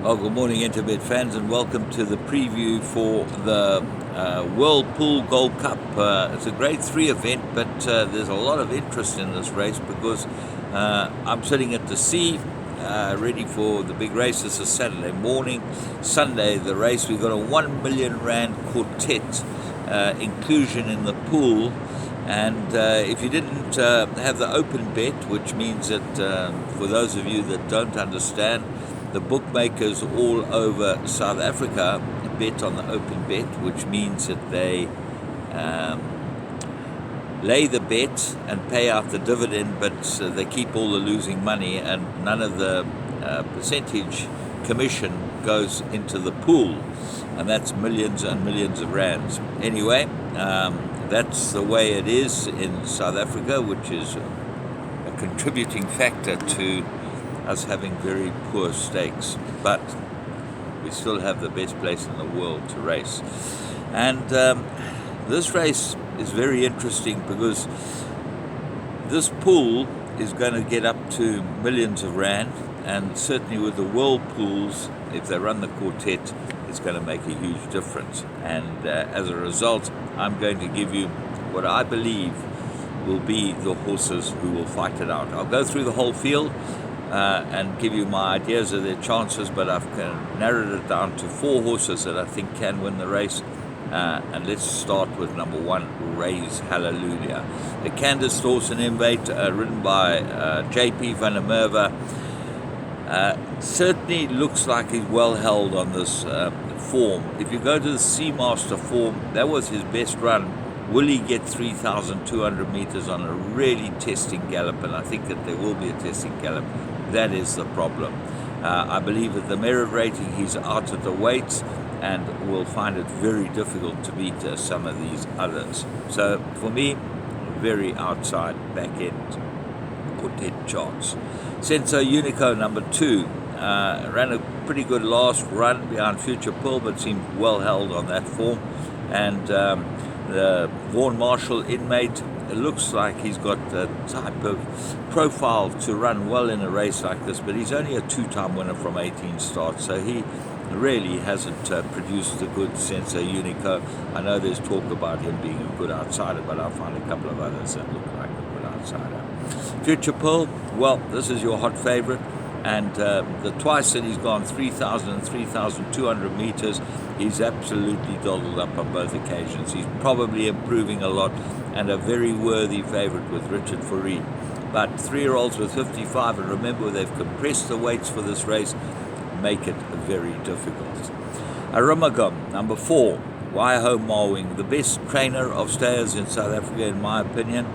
Well, good morning, Internet fans, and welcome to the preview for the Whirlpool Gold Cup. It's a Grade 3 event, but there's a lot of interest in this race because I'm sitting at the sea, ready for the big race. This is Saturday morning. Sunday, the race, we've got a R1 million quartet inclusion in the pool. And if you didn't have the open bet, which means that for those of you that don't understand, the bookmakers all over South Africa bet on the open bet, which means that they lay the bet and pay out the dividend, but they keep all the losing money, and none of the percentage commission goes into the pool, and that's millions and millions of rands. Anyway, that's the way it is in South Africa, which is a contributing factor to us having very poor stakes, but we still have the best place in the world to race. And this race is very interesting because this pool is going to get up to millions of rand, and certainly with the whirlpools, if they run the quartet, it's going to make a huge difference. And as a result, I'm going to give you what I believe will be the horses who will fight it out. I'll go through the whole field and give you my ideas of their chances, but I've narrowed it down to 4 horses that I think can win the race. And let's start with number 1, Raise Hallelujah. The Candice Dawson M8, ridden by JP van der Merwe. Certainly looks like he's well held on this form. If you go to the Seamaster form, that was his best run. Will he get 3,200 meters on a really testing gallop? And I think that there will be a testing gallop. That is the problem. I believe at the merit rating he's out at the weights and will find it very difficult to beat some of these others. So for me, very outside back end quartet chance. Senso Unico number 2 ran a pretty good last run behind Future Pearl, but seemed well held on that form. And the Vaughan Marshall inmate, it looks like he's got the type of profile to run well in a race like this, but he's only a 2-time winner from 18 starts, so he really hasn't produced a good Senso Unico. I know there's talk about him being a good outsider, but I'll find a couple of others that look like a good outsider. Future Pearl, well, this is your hot favorite, and the twice that he's gone 3,000 and 3,200 meters, he's absolutely doddled up on both occasions. He's probably improving a lot and a very worthy favorite with Richard Fourie. But 3-year-olds with 55, and remember they've compressed the weights for this race, make it very difficult. Aroma Gump, number 4, Waiho Mawing, the best trainer of stayers in South Africa in my opinion.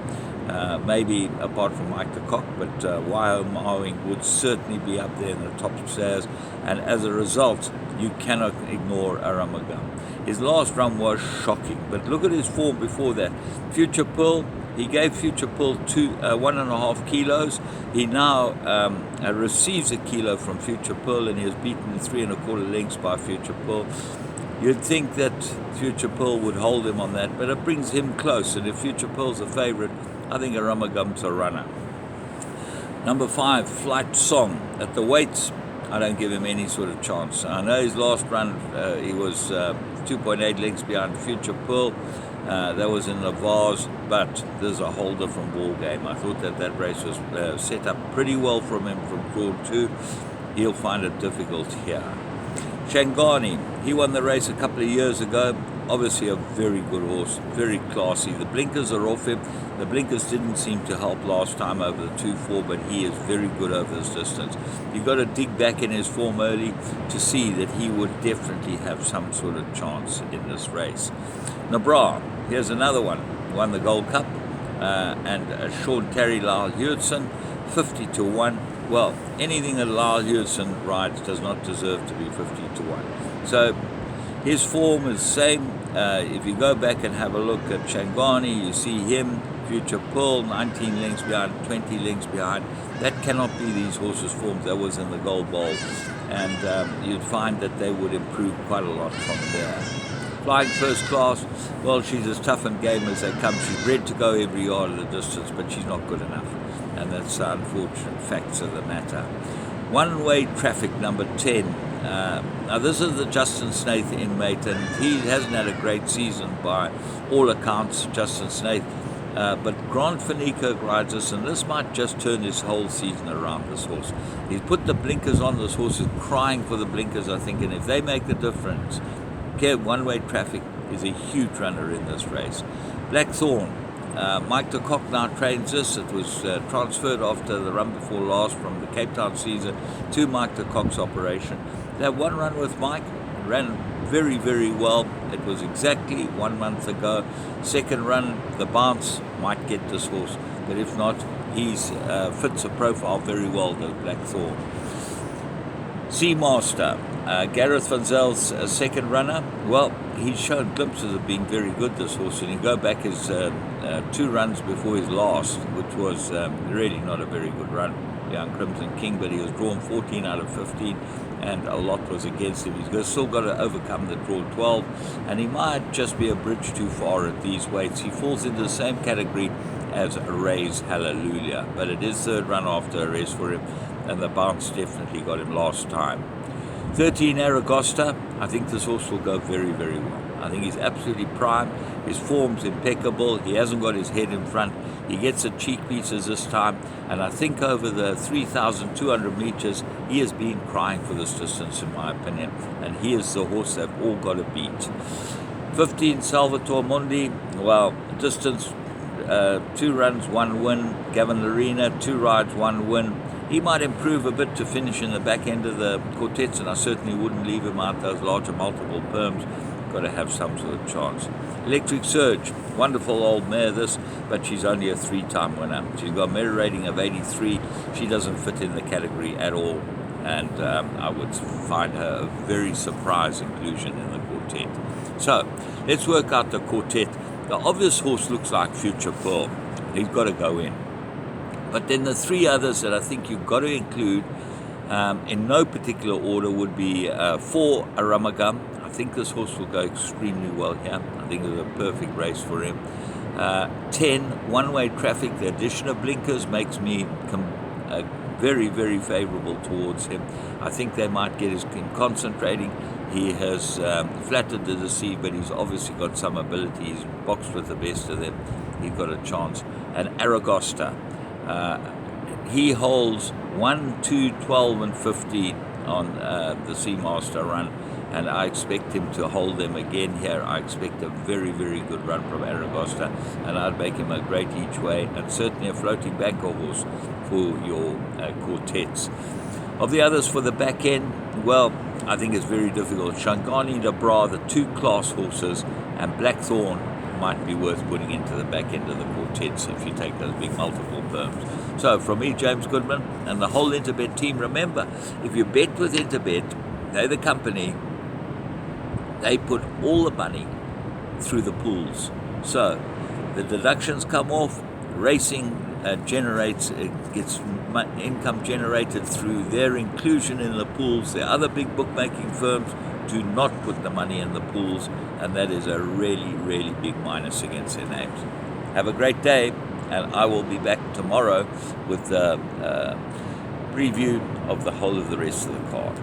Maybe apart from Mike the Cock, but Waiho Mawing would certainly be up there in the top stayers, and as a result, you cannot ignore Aroma Gump. His last run was shocking, but look at his form before that. Future Pearl, he gave Future Pearl 1.5 kilos. He now receives a kilo from Future Pearl, and he has beaten 3.25 lengths by Future Pearl. You'd think that Future Pearl would hold him on that, but it brings him close, and if Future Pearl's a favorite, I think Aroma Gump's a runner. Number 5, Flight Song. At the weights, I don't give him any sort of chance. I know his last run, he was 2.8 lengths behind Future Pearl. That was in the Vase, but there's a whole different ball game. I thought that race was set up pretty well from him from draw 2. He'll find it difficult here. Shangani, he won the race a couple of years ago. Obviously a very good horse, very classy. The blinkers are off him. The blinkers didn't seem to help last time over the 2-4, but he is very good over this distance. You've got to dig back in his form early to see that he would definitely have some sort of chance in this race. Nabra, here's another one. Won the Gold Cup. And Sean Terry, Lyle Hewitson, 50-1. Well, anything that Lyle Hewitson rides does not deserve to be 50-1. So his form is the same. If you go back and have a look at Shangani, you see him, Future Pearl, 19 lengths behind, 20 lengths behind. That cannot be these horses' forms. That was in the Gold Bowl. And you'd find that they would improve quite a lot from there. Flying First Class, well, she's as tough and game as they come. She's bred to go every yard of the distance, but she's not good enough. And that's the unfortunate facts of the matter. One-way traffic, number 10. Now this is the Justin Snaith inmate, and he hasn't had a great season by all accounts, Justin Snaith. But Grant Van Niekerk rides this, and this might just turn his whole season around, this horse. He's put the blinkers on. This horse is crying for the blinkers, I think, and if they make the difference, one-way traffic is a huge runner in this race. Blackthorn, Mike de Kock now trains this. It was transferred after the run before last from the Cape Town season to Mike de Kock's operation. They had one run with Mike, ran very, very well. It was exactly 1 month ago. Second run, the bounce might get this horse, but if not, he fits a profile very well, the Blackthorn. Seamaster, Gareth Van Zyl's second runner. Well, he's shown glimpses of being very good, this horse, and you go back his 2 runs before his last, which was really not a very good run, Young Crimson King, but he was drawn 14 out of 15, and a lot was against him. He's still got to overcome the draw 12, and he might just be a bridge too far at these weights. He falls into the same category as Ray's Hallelujah, but it is third run after a race for him, and the bounce definitely got him last time. 13 Aragosta, I think this horse will go very, very well. I think he's absolutely prime. His form's impeccable. He hasn't got his head in front. He gets the cheek pieces this time, and I think over the 3,200 meters, he has been crying for this distance, in my opinion, and he is the horse they've all got to beat. 15 Salvatore Mundi, well, distance, 2 runs, 1 win. Gavin Larena, 2 rides, 1 win. He might improve a bit to finish in the back end of the quartets, and I certainly wouldn't leave him out those larger multiple perms. Got to have some sort of chance. Electric Surge, wonderful old mare this, but she's only a 3-time winner. She's got a merit rating of 83. She doesn't fit in the category at all, and I would find her a very surprise inclusion in the quartet. So let's work out the quartet. The obvious horse looks like Future Pearl. He's got to go in. But then the 3 others that I think you've got to include, in no particular order, would be 4 Aroma Gump. I think this horse will go extremely well here. I think it's a perfect race for him. 10 One-Way Traffic. The addition of blinkers makes me very, very favorable towards him. I think they might get him concentrating. He has flattered the deceive, but he's obviously got some ability. He's boxed with the best of them. He's got a chance. And Aragosta. He holds 1, 2, 12, and 15 on the Seamaster run, and I expect him to hold them again here. I expect a very, very good run from Aragosta, and I'd make him a great each way, and certainly a floating banker horse for your quartets. Of the others for the back end, well, I think it's very difficult. Shangani Dabra, the 2 class horses, and Blackthorn might be worth putting into the back end of the quartets if you take those big multiple perms. So from me, James Goodman, and the whole Interbet team, remember, if you bet with Interbet, they're the company, they put all the money through the pools. So the deductions come off, racing gets income generated through their inclusion in the pools. The other big bookmaking firms do not put the money in the pools, and that is a really, really big minus against their names. Have a great day, and I will be back tomorrow with the preview of the whole of the rest of the card.